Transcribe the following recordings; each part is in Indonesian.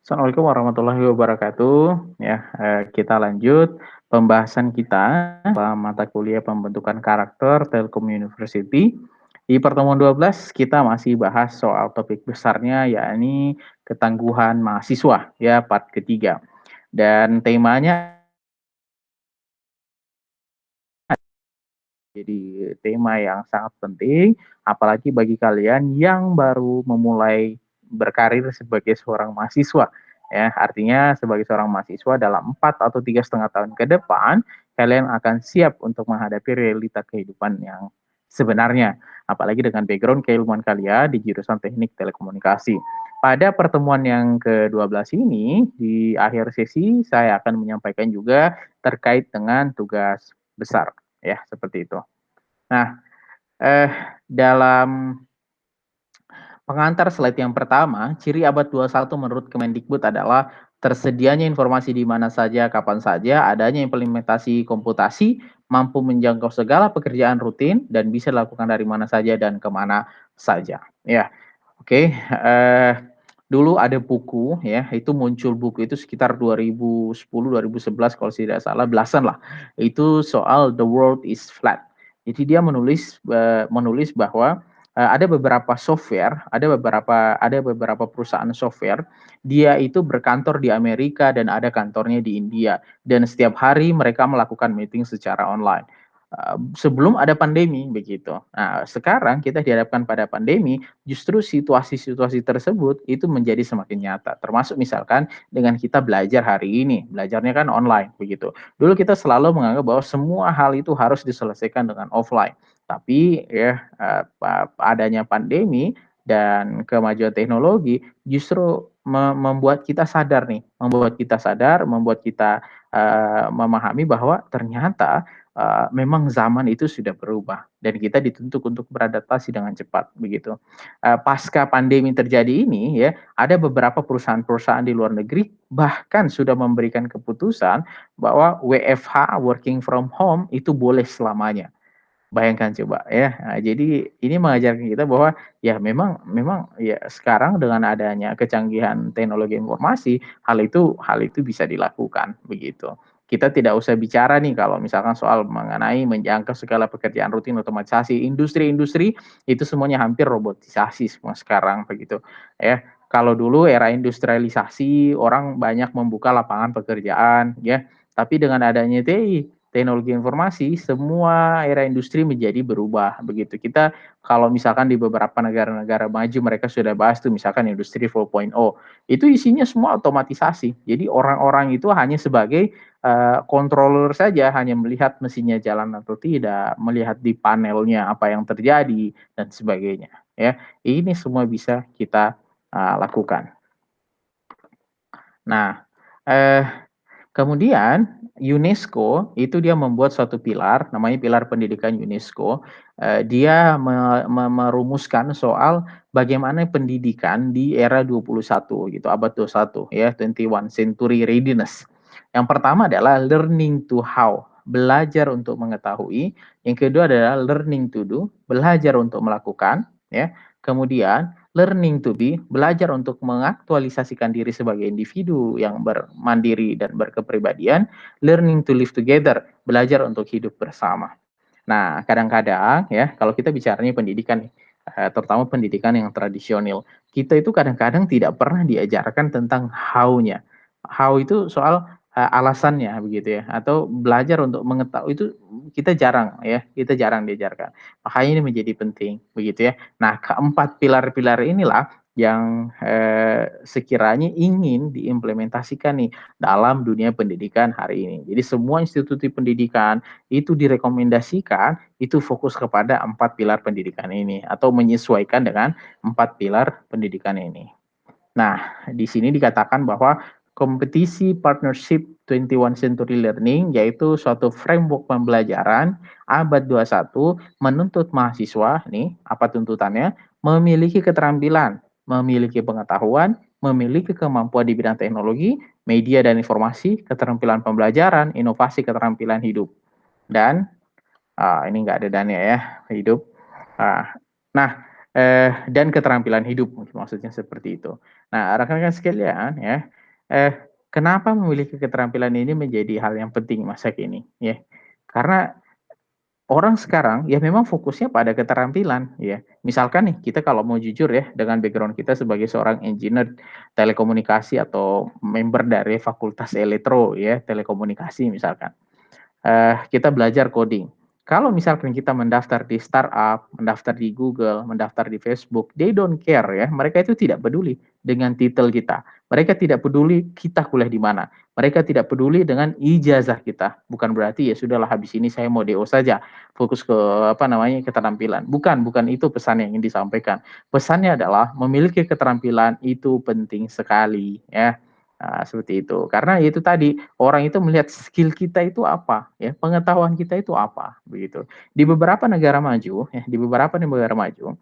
Assalamualaikum warahmatullahi wabarakatuh. Kita lanjut pembahasan kita dalam mata kuliah pembentukan karakter Telkom University. Di pertemuan 12 kita masih bahas soal topik besarnya yakni ketangguhan mahasiswa ya part ketiga. Dan temanya jadi tema yang sangat penting apalagi bagi kalian yang baru memulai berkarir sebagai seorang mahasiswa. Ya, artinya sebagai seorang mahasiswa dalam 4 atau 3,5 tahun ke depan, kalian akan siap untuk menghadapi realita kehidupan yang sebenarnya. Apalagi dengan background keilmuan kalian di jurusan teknik telekomunikasi. Pada pertemuan yang ke-12 ini, di akhir sesi saya akan menyampaikan juga terkait dengan tugas besar. Ya, seperti itu. Nah, eh, dalam pengantar slide yang pertama, ciri abad 21 menurut Kemendikbud adalah tersedianya informasi di mana saja, kapan saja, adanya implementasi komputasi, mampu menjangkau segala pekerjaan rutin, dan bisa dilakukan dari mana saja dan kemana saja. Ya, oke. Dulu ada buku, ya, itu muncul buku itu sekitar 2010, 2011 kalau tidak salah, belasan lah. Itu soal The World is Flat. Jadi dia menulis bahwa ada beberapa software, ada beberapa perusahaan software, dia itu berkantor di Amerika dan ada kantornya di India. Dan setiap hari mereka melakukan meeting secara online. Sebelum ada pandemi begitu. Nah, sekarang kita dihadapkan pada pandemi, justru situasi-situasi tersebut itu menjadi semakin nyata. Termasuk misalkan dengan kita belajar hari ini, belajarnya kan online begitu. Dulu kita selalu menganggap bahwa semua hal itu harus diselesaikan dengan offline. Tapi ya adanya pandemi dan kemajuan teknologi justru membuat kita sadar nih, membuat kita memahami bahwa ternyata memang zaman itu sudah berubah dan kita dituntut untuk beradaptasi dengan cepat begitu. Pasca pandemi terjadi ini ya, ada beberapa perusahaan-perusahaan di luar negeri bahkan sudah memberikan keputusan bahwa WFH working from home itu boleh selamanya. Bayangkan coba ya. Nah, jadi ini mengajarkan kita bahwa ya memang memang ya sekarang dengan adanya kecanggihan teknologi informasi, hal itu bisa dilakukan begitu. Kita tidak usah bicara nih kalau misalkan soal mengenai menjangkau segala pekerjaan rutin otomatisasi, industri-industri itu semuanya hampir robotisasi semua sekarang begitu ya. Kalau dulu era industrialisasi orang banyak membuka lapangan pekerjaan ya, tapi dengan adanya TI teknologi informasi, semua era industri menjadi berubah begitu. Kita kalau misalkan di beberapa negara-negara maju mereka sudah bahas tuh misalkan industri 4.0, itu isinya semua otomatisasi. Jadi orang-orang itu hanya sebagai controller saja, hanya melihat mesinnya jalan atau tidak, melihat di panelnya apa yang terjadi dan sebagainya. Ya, ini semua bisa kita lakukan. Nah, eh, kemudian UNESCO itu dia membuat suatu pilar, namanya pilar pendidikan UNESCO. Dia merumuskan soal bagaimana pendidikan di era 21 gitu, abad 21 ya, 21 century readiness. Yang pertama adalah learning to how, belajar untuk mengetahui. Yang kedua adalah learning to do, belajar untuk melakukan ya. Kemudian learning to be, belajar untuk mengaktualisasikan diri sebagai individu yang bermandiri dan berkepribadian. Learning to live together, belajar untuk hidup bersama. Nah, kadang-kadang ya, kalau kita bicaranya pendidikan, terutama pendidikan yang tradisional, kita itu kadang-kadang tidak pernah diajarkan tentang how-nya. How itu soal alasannya begitu ya, atau belajar untuk mengetahui itu kita jarang ya, kita jarang diajarkan. Makanya ini menjadi penting begitu ya. Nah, keempat pilar-pilar inilah yang sekiranya ingin diimplementasikan nih dalam dunia pendidikan hari ini. Jadi semua institusi pendidikan itu direkomendasikan itu fokus kepada 4 pilar pendidikan ini atau menyesuaikan dengan 4 pilar pendidikan ini. Nah, di sini dikatakan bahwa kompetisi partnership 21 century learning yaitu suatu framework pembelajaran abad 21 menuntut mahasiswa nih, apa tuntutannya? Memiliki keterampilan, memiliki pengetahuan, memiliki kemampuan di bidang teknologi, media dan informasi, keterampilan pembelajaran, inovasi keterampilan hidup. Dan ini nggak ada dannya ya, hidup. Nah, dan keterampilan hidup maksudnya seperti itu. Nah, rekan-rekan sekalian ya, Eh, kenapa memiliki keterampilan ini menjadi hal yang penting masa kini, ya? Karena orang sekarang ya memang fokusnya pada keterampilan ya. Misalkan nih kita kalau mau jujur ya dengan background kita sebagai seorang engineer telekomunikasi atau member dari fakultas elektro ya, telekomunikasi misalkan. Kita belajar coding. Kalau misalkan kita mendaftar di startup, mendaftar di Google, mendaftar di Facebook, they don't care ya, mereka itu tidak peduli dengan titel kita. Mereka tidak peduli kita kuliah di mana. Mereka tidak peduli dengan ijazah kita. Bukan berarti ya sudahlah habis ini saya mau DO saja, fokus ke apa namanya keterampilan. Bukan, bukan itu pesan yang ingin disampaikan. Pesannya adalah memiliki keterampilan itu penting sekali ya. Seperti itu. Karena itu tadi, orang itu melihat skill kita itu apa, ya, pengetahuan kita itu apa, begitu. Di beberapa negara maju, ya, di beberapa negara maju,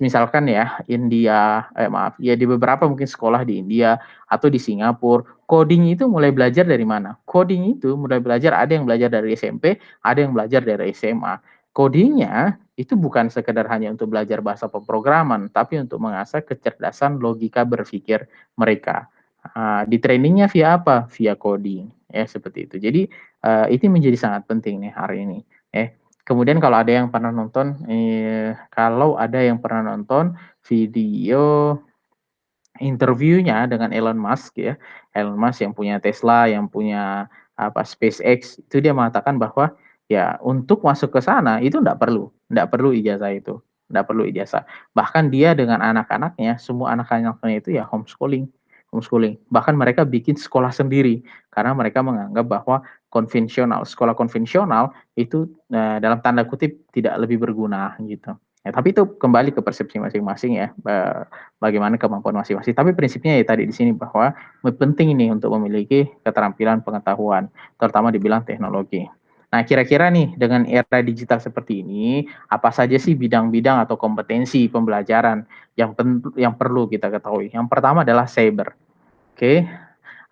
misalkan ya India, maaf, ya di beberapa mungkin sekolah di India atau di Singapura, coding itu mulai belajar dari mana? Coding itu mulai belajar ada yang belajar dari SMP, ada yang belajar dari SMA. Codingnya itu bukan sekedar hanya untuk belajar bahasa pemrograman, tapi untuk mengasah kecerdasan logika berpikir mereka. Di trainingnya via apa? Via coding, ya seperti itu. Jadi, itu menjadi sangat penting nih hari ini, ya. Kemudian kalau ada yang pernah nonton video interviewnya dengan Elon Musk ya, Elon Musk yang punya Tesla, yang punya apa, SpaceX, itu dia mengatakan bahwa ya untuk masuk ke sana itu ndak perlu ijazah itu, ndak perlu ijazah. Bahkan dia dengan anak-anaknya, semua anak-anaknya itu ya homeschooling homeschooling. Bahkan mereka bikin sekolah sendiri karena mereka menganggap bahwa sekolah konvensional itu, dalam tanda kutip tidak lebih berguna gitu. Ya, tapi itu kembali ke persepsi masing-masing ya, bagaimana kemampuan masing-masing. Tapi prinsipnya ya tadi di sini bahwa penting ini untuk memiliki keterampilan pengetahuan, terutama di bidang teknologi. Nah, kira-kira nih dengan era digital seperti ini, apa saja sih bidang-bidang atau kompetensi pembelajaran yang perlu kita ketahui? Yang pertama adalah cyber, oke?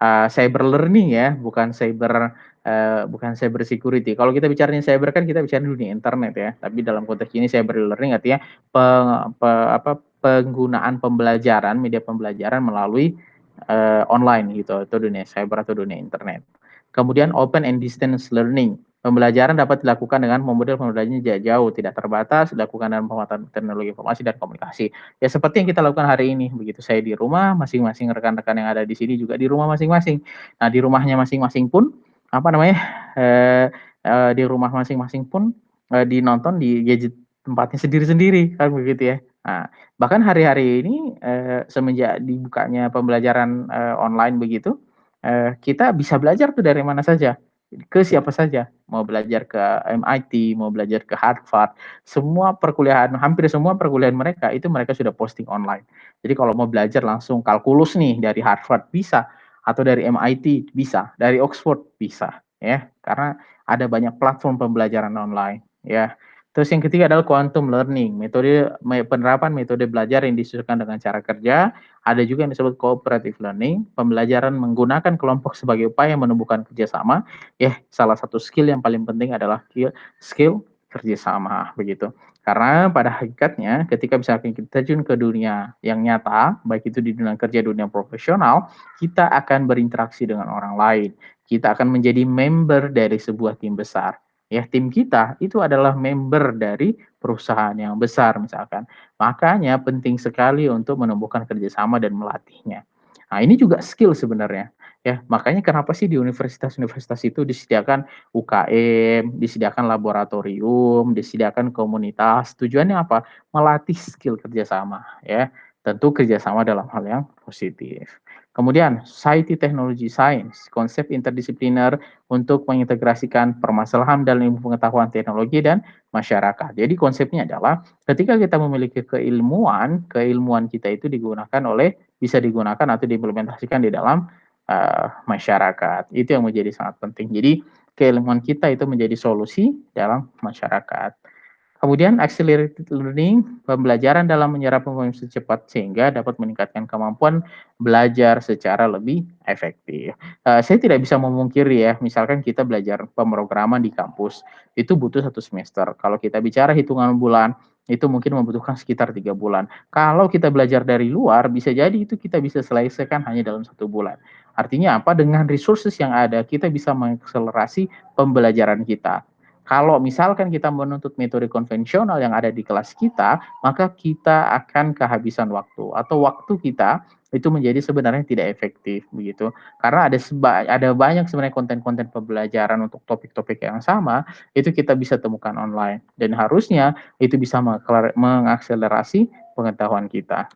Cyber learning ya, bukan cyber security. Kalau kita bicarain cyber kan kita bicara dunia internet ya, tapi dalam konteks ini cyber learning artinya penggunaan pembelajaran, media pembelajaran melalui, online gitu, atau dunia cyber atau dunia internet. Kemudian open and distance learning, pembelajaran dapat dilakukan dengan model pembelajaran jarak jauh, tidak terbatas, dilakukan dalam penguatan teknologi informasi dan komunikasi. Ya seperti yang kita lakukan hari ini, begitu saya di rumah, masing-masing rekan-rekan yang ada di sini juga di rumah masing-masing. Nah, di rumahnya masing-masing pun, apa namanya, eee eee, di rumah masing-masing pun, dinonton di gadget tempatnya sendiri-sendiri, kan begitu ya. Nah, bahkan hari-hari ini, semenjak dibukanya pembelajaran, online begitu, kita bisa belajar tuh dari mana saja, ke siapa saja, mau belajar ke MIT, mau belajar ke Harvard, hampir semua perkuliahan mereka, itu mereka sudah posting online. Jadi kalau mau belajar langsung kalkulus nih dari Harvard bisa, atau dari MIT bisa, dari Oxford bisa, ya. Karena ada banyak platform pembelajaran online, ya. Terus yang ketiga adalah quantum learning, penerapan metode belajar yang disesuaikan dengan cara kerja, ada juga yang disebut cooperative learning, pembelajaran menggunakan kelompok sebagai upaya menumbuhkan kerjasama. Ya, salah satu skill yang paling penting adalah skill kerjasama, begitu. Karena pada hakikatnya ketika misalkan kita terjun ke dunia yang nyata, baik itu di dunia kerja, dunia profesional, kita akan berinteraksi dengan orang lain. Kita akan menjadi member dari sebuah tim besar. Ya, tim kita itu adalah member dari perusahaan yang besar misalkan. Makanya penting sekali untuk menumbuhkan kerjasama dan melatihnya. Nah, ini juga skill sebenarnya, ya. Makanya kenapa sih di universitas-universitas itu disediakan UKM, disediakan laboratorium, disediakan komunitas. Tujuannya apa? Melatih skill kerjasama, ya. Tentu kerjasama dalam hal yang positif. Kemudian, Society Technology Science, konsep interdisipliner untuk mengintegrasikan permasalahan dalam ilmu pengetahuan teknologi dan masyarakat. Jadi konsepnya adalah ketika kita memiliki keilmuan, keilmuan kita itu bisa digunakan atau diimplementasikan di dalam, masyarakat. Itu yang menjadi sangat penting. Jadi keilmuan kita itu menjadi solusi dalam masyarakat. Kemudian accelerated learning, pembelajaran dalam menyerap informasi cepat sehingga dapat meningkatkan kemampuan belajar secara lebih efektif. Saya tidak bisa memungkiri ya, misalkan kita belajar pemrograman di kampus, itu butuh 1 semester. Kalau kita bicara hitungan bulan, itu mungkin membutuhkan sekitar 3 bulan. Kalau kita belajar dari luar, bisa jadi itu kita bisa selesaikan hanya dalam 1 bulan. Artinya apa? Dengan resources yang ada, kita bisa mengakselerasi pembelajaran kita. Kalau misalkan kita menuntut metode konvensional yang ada di kelas kita, maka kita akan kehabisan waktu atau waktu kita itu menjadi sebenarnya tidak efektif begitu. Karena ada banyak sebenarnya konten-konten pembelajaran untuk topik-topik yang sama, itu kita bisa temukan online dan harusnya itu bisa mengakselerasi pengetahuan kita.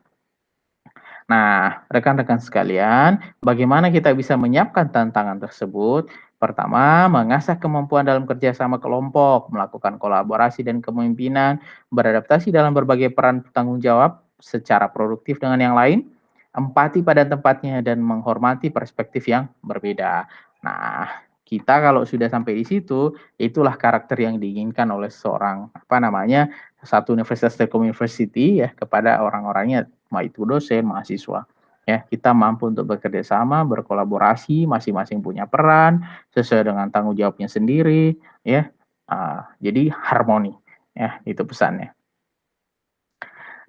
Nah, rekan-rekan sekalian, bagaimana kita bisa menyiapkan tantangan tersebut? Pertama, mengasah kemampuan dalam kerjasama kelompok, melakukan kolaborasi dan kepemimpinan, beradaptasi dalam berbagai peran tanggung jawab secara produktif dengan yang lain, empati pada tempatnya, dan menghormati perspektif yang berbeda. Nah, kita kalau sudah sampai di situ, itulah karakter yang diinginkan oleh seorang satu universitas Telkom University ya kepada orang-orangnya, itu dosen, mahasiswa. Ya, kita mampu untuk bekerja sama, berkolaborasi, masing-masing punya peran sesuai dengan tanggung jawabnya sendiri, ya. Jadi harmoni, ya, itu pesannya.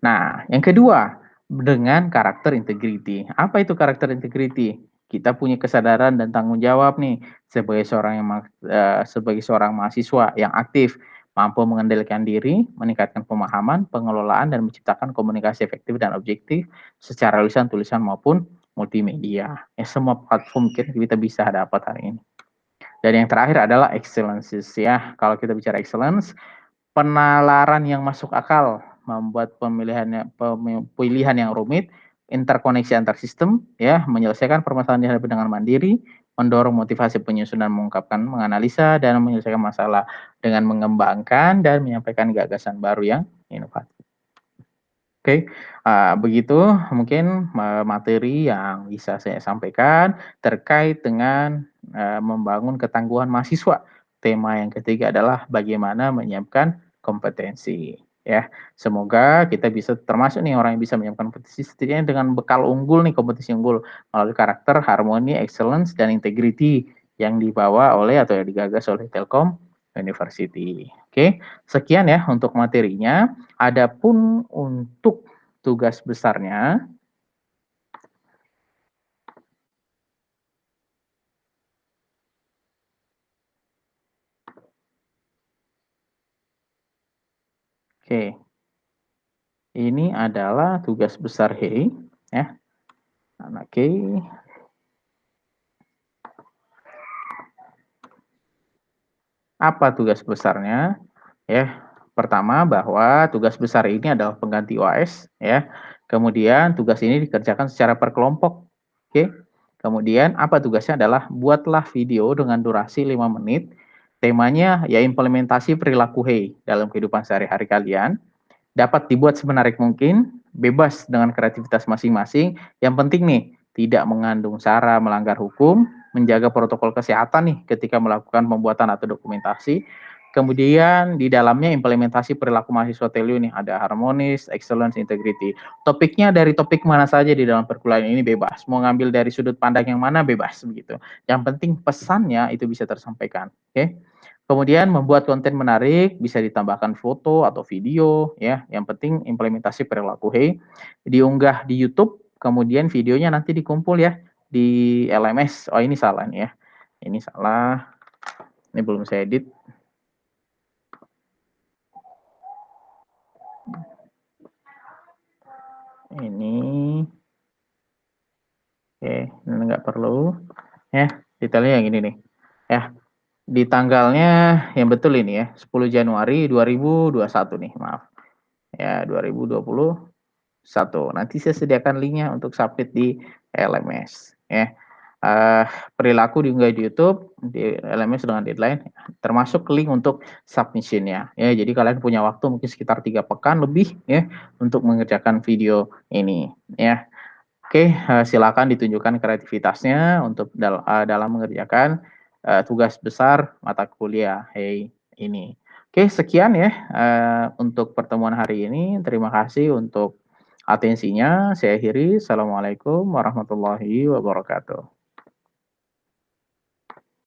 Nah, yang kedua, dengan karakter integrity. Apa itu karakter integrity? Kita punya kesadaran dan tanggung jawab nih sebagai seorang mahasiswa yang aktif, mampu mengendalikan diri, meningkatkan pemahaman, pengelolaan dan menciptakan komunikasi efektif dan objektif secara lisan, tulisan maupun multimedia. Ya, semua platform kita bisa dapat hari ini. Dan yang terakhir adalah excellence ya. Kalau kita bicara excellence, penalaran yang masuk akal, membuat pilihan yang rumit, interkoneksi antar sistem, ya, menyelesaikan permasalahan dihadapi dengan mandiri, mendorong motivasi penyusunan, mengungkapkan, menganalisa, dan menyelesaikan masalah dengan mengembangkan dan menyampaikan gagasan baru yang inovatif. Oke, begitu mungkin materi yang bisa saya sampaikan terkait dengan membangun ketangguhan mahasiswa. Tema yang ketiga adalah bagaimana menyiapkan kompetensi. Ya, semoga kita bisa termasuk nih orang yang bisa menyiapkan kompetensi setidaknya dengan bekal unggul nih, kompetisi unggul melalui karakter, harmoni, excellence, dan integrity yang dibawa oleh atau yang digagas oleh Telkom University. Oke, sekian ya untuk materinya. Adapun untuk tugas besarnya, oke, ini adalah tugas besar He, ya. Oke, apa tugas besarnya? Ya, pertama bahwa tugas besar ini adalah pengganti OAS, ya. Kemudian tugas ini dikerjakan secara per kelompok, oke. Kemudian apa tugasnya adalah buatlah video dengan durasi 5 menit. Temanya ya implementasi perilaku He dalam kehidupan sehari-hari kalian. Dapat dibuat semenarik mungkin, bebas dengan kreativitas masing-masing. Yang penting nih, tidak mengandung sara melanggar hukum, menjaga protokol kesehatan nih ketika melakukan pembuatan atau dokumentasi. Kemudian di dalamnya implementasi perilaku mahasiswa TELU nih, ada harmonis, excellence, integrity. Topiknya dari topik mana saja di dalam perkuliahan ini bebas. Mau ngambil dari sudut pandang yang mana bebas begitu. Yang penting pesannya itu bisa tersampaikan. Oke. Kemudian membuat konten menarik, bisa ditambahkan foto atau video, ya. Yang penting implementasi perilaku He, diunggah di YouTube, kemudian videonya nanti dikumpul ya di LMS. Oh ini salah nih ya, ini salah, ini belum saya edit. Ini, oke, ini nggak perlu, ya. Detailnya yang ini nih, ya. Di tanggalnya yang betul ini ya, 10 Januari 2021 nih, maaf. Ya, 2021. Nanti saya sediakan linknya untuk submit di LMS ya. Perilaku diunggah di YouTube, di LMS dengan deadline, termasuk link untuk submission-nya ya. Jadi kalian punya waktu mungkin sekitar 3 pekan lebih ya untuk mengerjakan video ini ya. Oke, silakan ditunjukkan kreativitasnya untuk dalam mengerjakan tugas besar mata kuliah ini. Oke, sekian ya untuk pertemuan hari ini. Terima kasih untuk atensinya. Saya akhiri. Assalamualaikum warahmatullahi wabarakatuh.